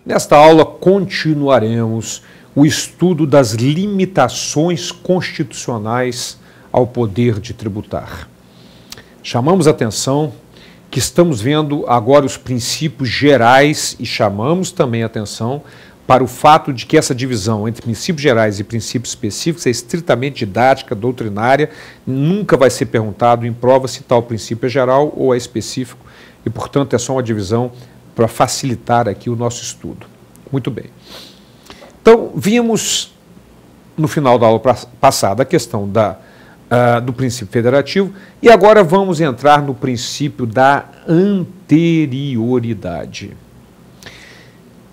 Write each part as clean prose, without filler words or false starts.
Nesta aula continuaremos o estudo das limitações constitucionais ao poder de tributar. Chamamos a atenção que estamos vendo agora os princípios gerais e chamamos também a atenção para o fato de que essa divisão entre princípios gerais e princípios específicos é estritamente didática, doutrinária, nunca vai ser perguntado em prova se tal princípio é geral ou é específico e, portanto, é só uma divisão para facilitar aqui o nosso estudo. Muito bem. Então, vimos no final da aula passada a questão do princípio federativo e agora vamos entrar no princípio da anterioridade.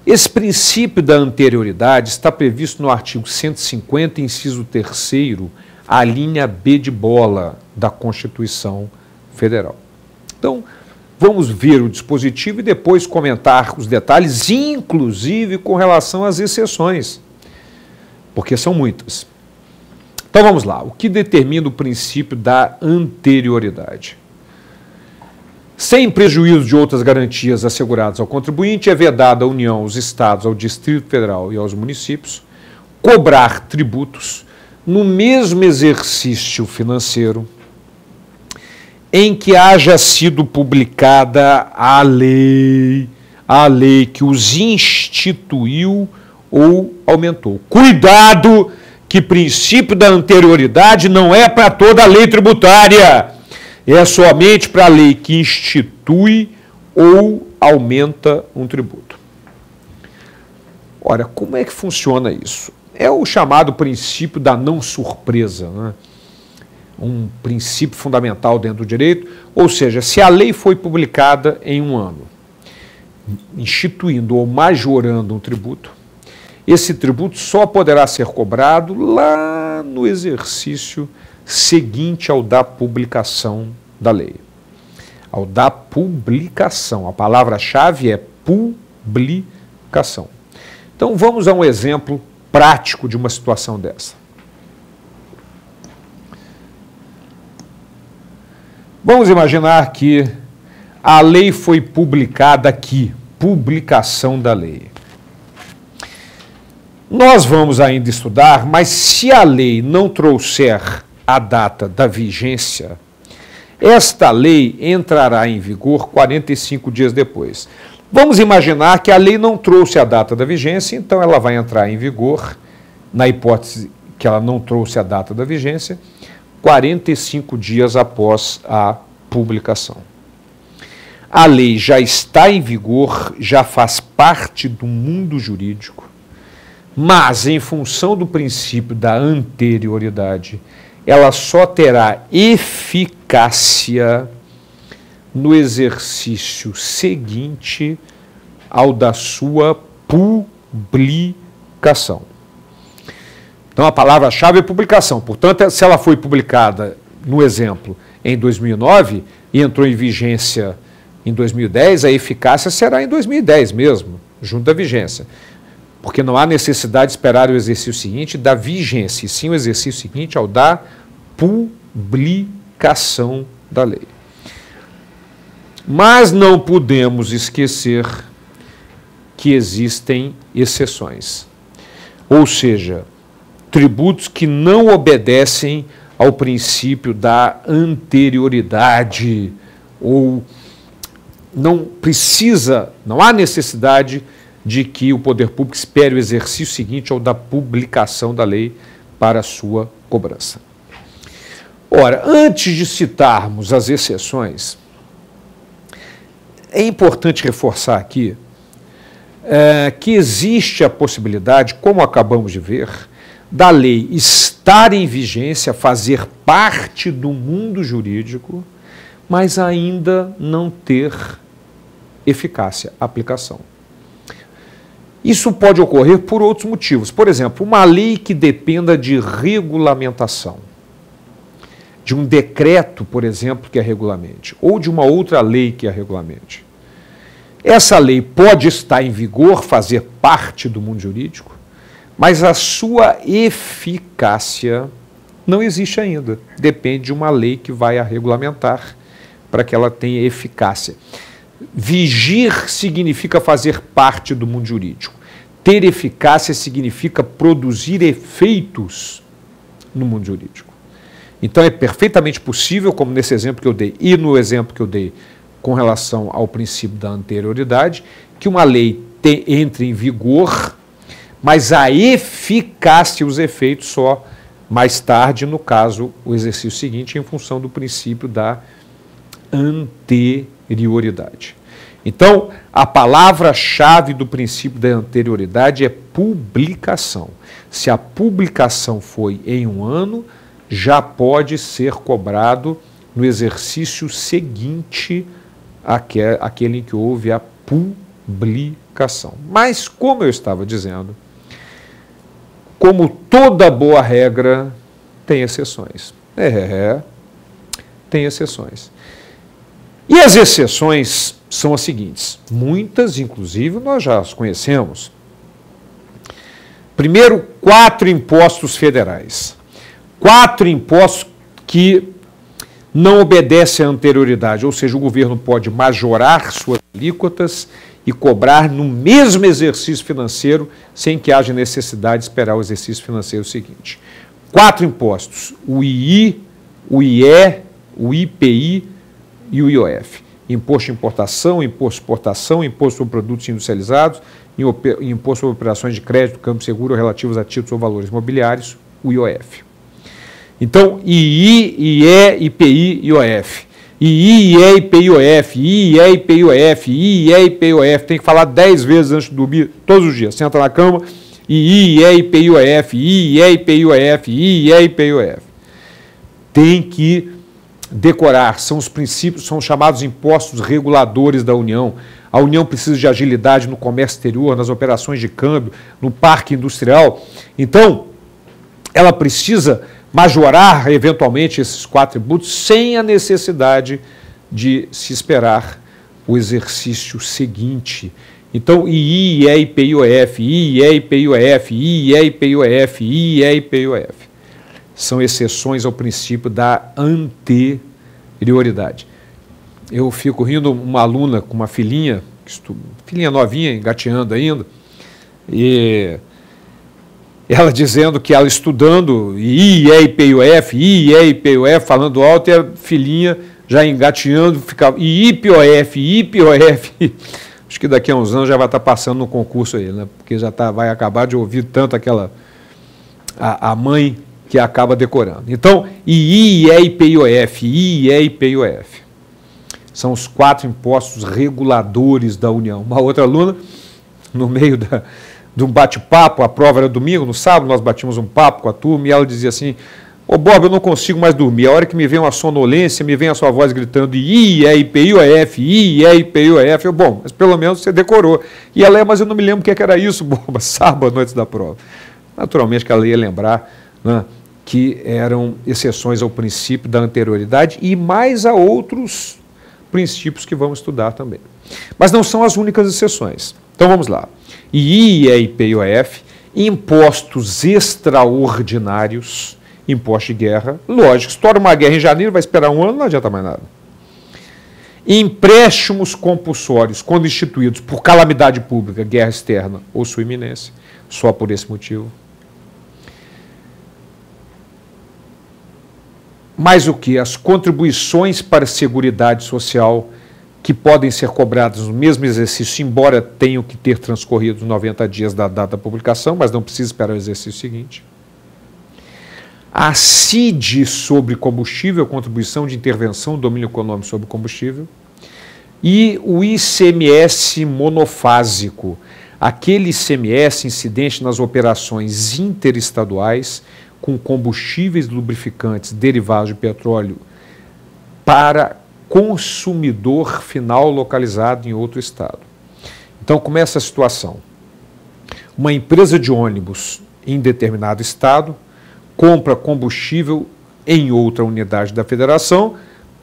Esse princípio da anterioridade está previsto no artigo 150, inciso 3º, a linha B de bola da Constituição Federal. Então, vamos ver o dispositivo e depois comentar os detalhes, inclusive com relação às exceções, porque são muitas. Então vamos lá, o que determina o princípio da anterioridade? Sem prejuízo de outras garantias asseguradas ao contribuinte, é vedado à União, aos Estados, ao Distrito Federal e aos municípios cobrar tributos no mesmo exercício financeiro em que haja sido publicada a lei que os instituiu ou aumentou. Cuidado, que princípio da anterioridade não é para toda a lei tributária. É somente para a lei que institui ou aumenta um tributo. Ora, como é que funciona isso? É o chamado princípio da não surpresa, né? Um princípio fundamental dentro do direito, ou seja, se a lei foi publicada em um ano, instituindo ou majorando um tributo, esse tributo só poderá ser cobrado lá no exercício seguinte ao da publicação da lei. Ao da publicação. A palavra-chave é publicação. Então vamos a um exemplo prático de uma situação dessa. Vamos imaginar que a lei foi publicada aqui, publicação da lei. Nós vamos ainda estudar, mas se a lei não trouxer a data da vigência, esta lei entrará em vigor 45 dias depois. Vamos imaginar que a lei não trouxe a data da vigência, então ela vai entrar em vigor, na hipótese que ela não trouxe a data da vigência, 45 dias após a publicação. A lei já está em vigor, já faz parte do mundo jurídico, mas, em função do princípio da anterioridade, ela só terá eficácia no exercício seguinte ao da sua publicação. Então, a palavra-chave é publicação. Portanto, se ela foi publicada, no exemplo, em 2009 e entrou em vigência em 2010, a eficácia será em 2010 mesmo, junto da vigência. Porque não há necessidade de esperar o exercício seguinte da vigência, e sim o exercício seguinte ao da publicação da lei. Mas não podemos esquecer que existem exceções. Ou seja, tributos que não obedecem ao princípio da anterioridade, ou não há necessidade de que o poder público espere o exercício seguinte ao da publicação da lei para a sua cobrança. Ora, antes de citarmos as exceções, é importante reforçar aqui que existe a possibilidade, como acabamos de ver, da lei estar em vigência, fazer parte do mundo jurídico, mas ainda não ter eficácia, aplicação. Isso pode ocorrer por outros motivos. Por exemplo, uma lei que dependa de regulamentação, de um decreto, por exemplo, que a regulamente, ou de uma outra lei que a regulamente. Essa lei pode estar em vigor, fazer parte do mundo jurídico, mas a sua eficácia não existe ainda. Depende de uma lei que vai a regulamentar para que ela tenha eficácia. Vigir significa fazer parte do mundo jurídico. Ter eficácia significa produzir efeitos no mundo jurídico. Então é perfeitamente possível, como nesse exemplo que eu dei e no exemplo que eu dei com relação ao princípio da anterioridade, que uma lei entre em vigor, mas a eficácia e os efeitos só mais tarde, no caso, o exercício seguinte, em função do princípio da anterioridade. Então, a palavra-chave do princípio da anterioridade é publicação. Se a publicação foi em um ano, já pode ser cobrado no exercício seguinte àquele em que houve a publicação. Mas, como eu estava dizendo, como toda boa regra, tem exceções. Tem exceções. E as exceções são as seguintes. Muitas, inclusive, nós já as conhecemos. Primeiro, 4 impostos federais. 4 impostos que não obedecem à anterioridade, ou seja, o governo pode majorar suas alíquotas e cobrar no mesmo exercício financeiro sem que haja necessidade de esperar o exercício financeiro seguinte. 4 impostos, o II, o IE, o IPI e o IOF. Imposto de importação, imposto de exportação, imposto sobre produtos industrializados, imposto sobre operações de crédito, câmbio seguro relativos a títulos ou valores imobiliários, o IOF. Então, II, IE, IPI e IOF. II, IE, IPI, IOF, II, IE, IPI, IOF, II, IE, IPI, IOF. Tem que falar 10 vezes antes de dormir, todos os dias. Senta na cama, II, IE, IPI, IOF, II, IE, IPI, IOF, II, IE, IPI, IOF. Tem que decorar, são os princípios, são os chamados impostos reguladores da União. A União precisa de agilidade no comércio exterior, nas operações de câmbio, no parque industrial. Então, ela precisa majorar, eventualmente, esses 4 tributos sem a necessidade de se esperar o exercício seguinte. Então, II, IE, IPI, IOF, II, IE, IPI, IOF, II, IE, IPI, IOF, II, IE, IPI, IOF. São exceções ao princípio da anterioridade. Eu fico rindo, uma aluna com uma filhinha novinha, engateando ainda, e ela dizendo que ela estudando II, IE, IPI, IOF, II, IE, IPI, IOF, falando alto, e a filhinha já engateando, ficava II, IPI, IOF, II, IPI, IOF. Acho que daqui a uns anos já vai estar passando no concurso aí, né? Porque já vai acabar de ouvir tanto a mãe que acaba decorando. Então, II, IE, IPI, IOF, II, IE, IPI, IOF. São os 4 impostos reguladores da União. Uma outra aluna, no meio de um bate-papo, a prova era domingo, no sábado nós batíamos um papo com a turma e ela dizia assim: ô Bob, eu não consigo mais dormir, a hora que me vem uma sonolência, me vem a sua voz gritando II, IE, IPI, IOF, II, IE, IPI, IOF. Eu, bom, mas pelo menos você decorou. E ela, mas eu não me lembro o que era isso, boba, sábado antes da prova. Naturalmente que ela ia lembrar, né, que eram exceções ao princípio da anterioridade e mais a outros princípios que vamos estudar também. Mas não são as únicas exceções. Então vamos lá. II, IE, IPI, IOF, impostos extraordinários, imposto de guerra, lógico, estoura uma guerra em janeiro, vai esperar um ano, não adianta mais nada. Empréstimos compulsórios, quando instituídos por calamidade pública, guerra externa ou sua iminência, só por esse motivo. Mais o que? As contribuições para a Seguridade Social, que podem ser cobradas no mesmo exercício, embora tenham que ter transcorrido 90 dias da data da publicação, mas não precisa esperar o exercício seguinte. A CID sobre combustível, contribuição de intervenção do domínio econômico sobre combustível, e o ICMS monofásico, aquele ICMS incidente nas operações interestaduais com combustíveis lubrificantes derivados de petróleo para consumidor final localizado em outro estado. Então, como é essa situação? Uma empresa de ônibus em determinado estado compra combustível em outra unidade da federação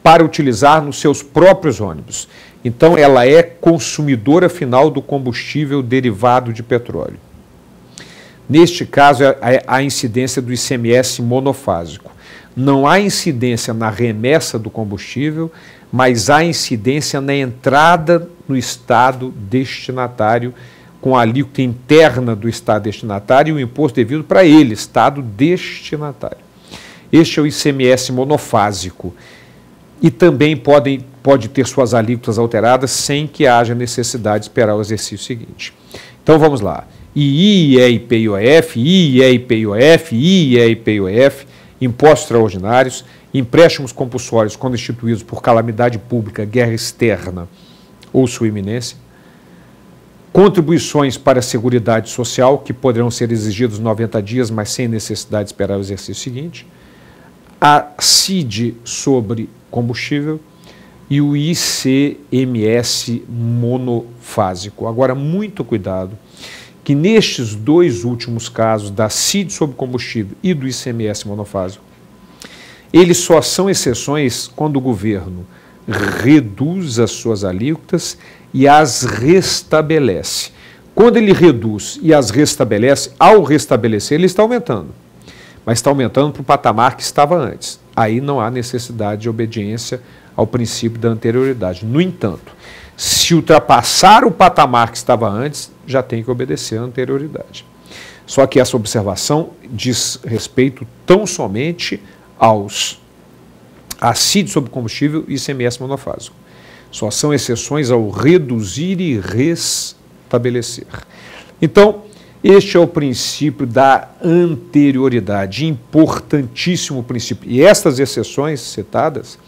para utilizar nos seus próprios ônibus. Então, ela é consumidora final do combustível derivado de petróleo. Neste caso, é a incidência do ICMS monofásico. não há incidência na remessa do combustível, mas há incidência na entrada no estado destinatário, com a alíquota interna do estado destinatário e o imposto devido para ele, estado destinatário. Este é o ICMS monofásico e também pode ter suas alíquotas alteradas sem que haja necessidade de esperar o exercício seguinte. Então vamos lá. II, IEIP e IOF, IEIP e IOF, IEIP e IOF, impostos extraordinários, empréstimos compulsórios quando instituídos por calamidade pública, guerra externa ou sua iminência, contribuições para a Seguridade Social, que poderão ser exigidos 90 dias, mas sem necessidade de esperar o exercício seguinte, a CID sobre combustível e o ICMS monofásico. Agora, muito cuidado, que nestes dois últimos casos, da CID sobre combustível e do ICMS monofásico, eles só são exceções quando o governo reduz as suas alíquotas e as restabelece. Quando ele reduz e as restabelece, ao restabelecer, ele está aumentando. Mas está aumentando para o patamar que estava antes. Aí não há necessidade de obediência ao princípio da anterioridade. No entanto, se ultrapassar o patamar que estava antes, já tem que obedecer à anterioridade. Só que essa observação diz respeito tão somente a CID sobre combustível e ICMS monofásico. Só são exceções ao reduzir e restabelecer. Então, este é o princípio da anterioridade, importantíssimo princípio. E estas exceções citadas,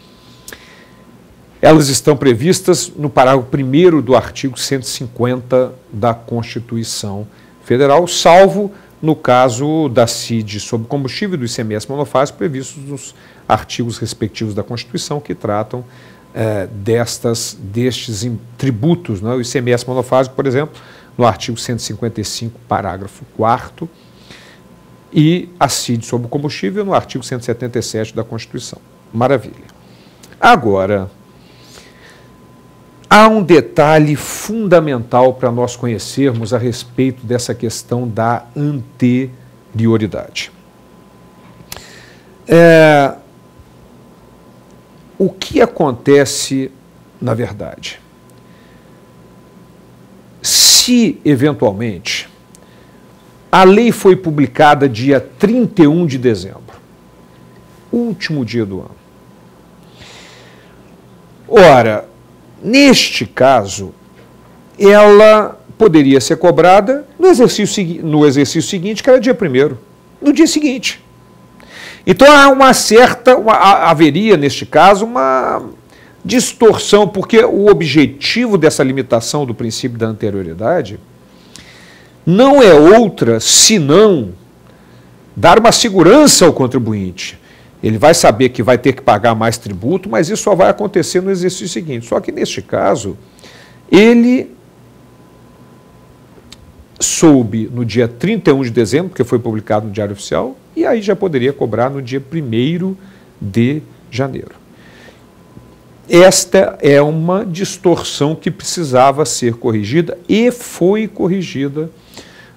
elas estão previstas no parágrafo 1º do artigo 150 da Constituição Federal, salvo no caso da CID sobre combustível e do ICMS monofásico, previstos nos artigos respectivos da Constituição que tratam destes tributos, não é? O ICMS monofásico, por exemplo, no artigo 155, parágrafo 4º, e a CID sobre o combustível no artigo 177 da Constituição. Maravilha. Agora, há um detalhe fundamental para nós conhecermos a respeito dessa questão da anterioridade. O que acontece, na verdade? Se, eventualmente, a lei foi publicada dia 31 de dezembro, último dia do ano. Ora, neste caso, ela poderia ser cobrada no exercício seguinte, que era dia 1º, no dia seguinte. Então, haveria, neste caso, uma distorção, porque o objetivo dessa limitação do princípio da anterioridade não é outra senão dar uma segurança ao contribuinte. Ele vai saber que vai ter que pagar mais tributo, mas isso só vai acontecer no exercício seguinte. Só que, neste caso, ele soube no dia 31 de dezembro, que foi publicado no Diário Oficial, e aí já poderia cobrar no dia 1º de janeiro. Esta é uma distorção que precisava ser corrigida e foi corrigida,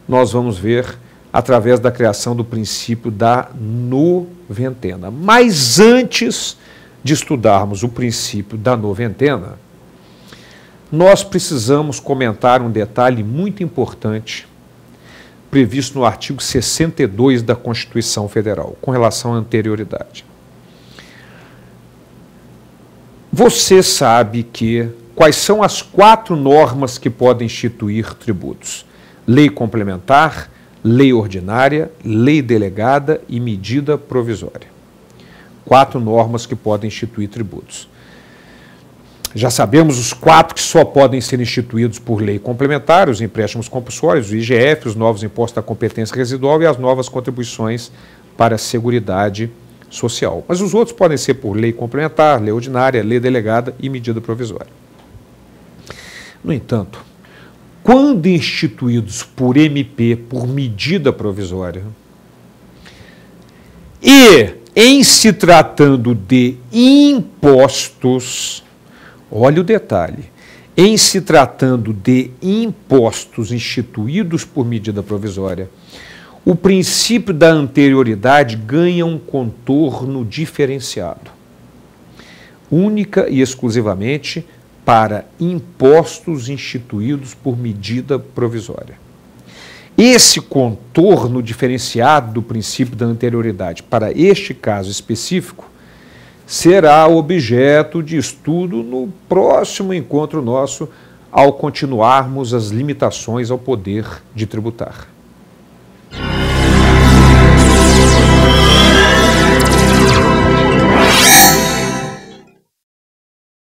nós vamos ver, através da criação do princípio da noventena. Mas antes de estudarmos o princípio da noventena, nós precisamos comentar um detalhe muito importante previsto no artigo 62 da Constituição Federal, com relação à anterioridade. Você sabe quais são as 4 normas que podem instituir tributos: lei complementar, lei ordinária, lei delegada e medida provisória. 4 normas que podem instituir tributos. Já sabemos os 4 que só podem ser instituídos por lei complementar: os empréstimos compulsórios, o IGF, os novos impostos da competência residual e as novas contribuições para a Seguridade Social. Mas os outros podem ser por lei complementar, lei ordinária, lei delegada e medida provisória. No entanto, quando instituídos por MP, por medida provisória, e em se tratando de impostos, olha o detalhe, em se tratando de impostos instituídos por medida provisória, o princípio da anterioridade ganha um contorno diferenciado, única e exclusivamente para impostos instituídos por medida provisória. Esse contorno diferenciado do princípio da anterioridade para este caso específico será objeto de estudo no próximo encontro nosso, ao continuarmos as limitações ao poder de tributar.